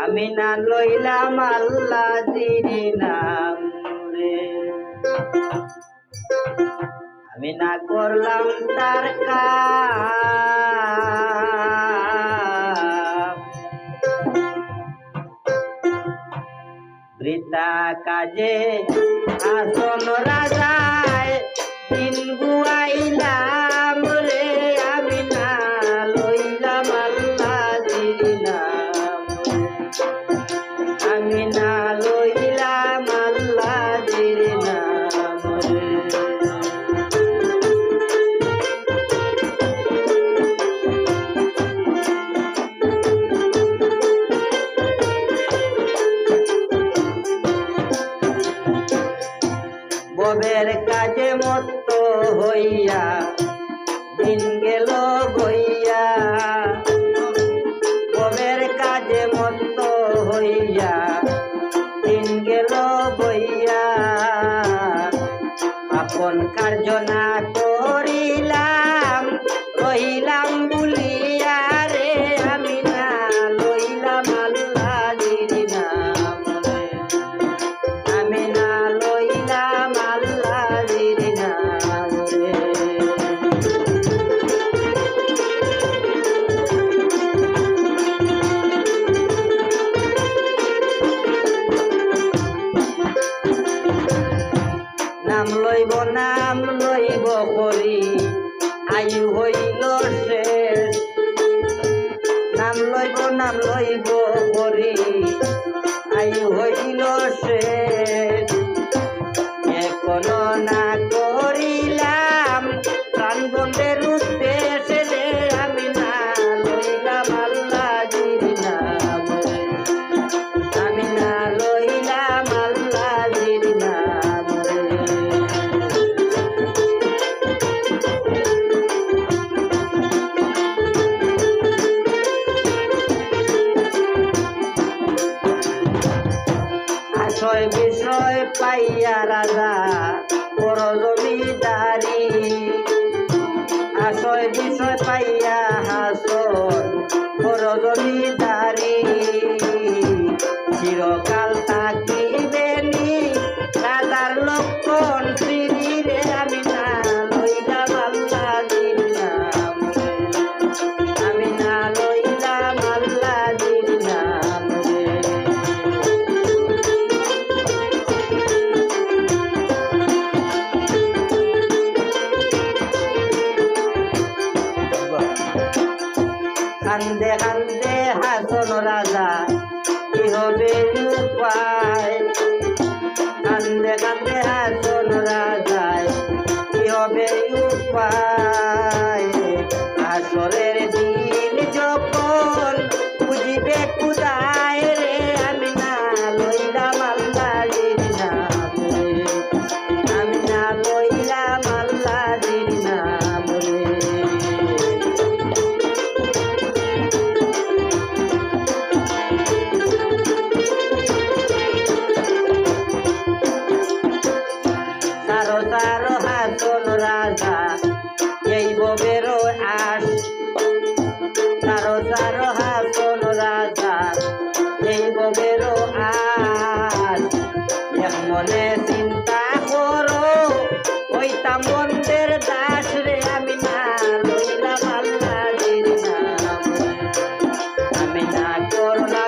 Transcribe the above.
আমি না লইলাম আল্লাহ জিরি নাম রে, আমি না করলাম তার কাম, বৃথা কাজে আসন রাজায় দিন গুয়াইলাম রে, আমি না লইলাম আল্লাহ জিরি নাম, আমি না লইলাম আল্লাহ জিরি নাম রে। ববের কাজে মত্ত হইয়া দিন গেল গইয়া, ববের কাজে মত্ত হইয়া দিন গেল গইয়া, আপন কার্য না করিলাম রহিলাম বলিয়া রে, আমি না লইলাম আল্লাহ জিরি নাম রে, আমি না লইলাম আল্লাহ জিরি নাম রে। নাম লইব করি আয়ু হইল শেষ, নাম লইব করি আয়ু হইল শেষ, এখনো না করিলাম প্রাণ বন্ধের উদ্দেশ্যে রে, আমি না লইলাম আল্লাহ জিরি নাম রে, আমি না লইলাম আল্লাহ জিরি নাম রে। আশয় বিষয় পাইয়া রাজা বড় জমিদারি, আশয় বিষয় পাইয়া হাসন বড় জমিদারি, চিরকাল থাকিবেনি রাজার লক্ষণ শ্রী রে, আমি না লইলাম আল্লাহ জিরি নাম রে, আমি না লইলাম আল্লাহ জিরি নাম রে। কান্দে কান্দে হাসন রাজা কি হবে উপায়, কান্দে কান্দে হাসন রাজায় কি হবে উপায়, আসরের দিন যখন বুঝিবে খুদায় রে, আমি না লইলাম আল্লাহ জিরি নাম রে, আমি না লইলাম আল্লাহ জিরি নাম রে। সারো সারো হাসন রাজা এই ববের আস, সারো সারো হাসন রাজা এই ববের আস, এক মনে চিন্তা করো হইতাম বন্ধের দাস রে, আমি না লইলাম আল্লাহ জিরি নাম রে, আমি না করলাম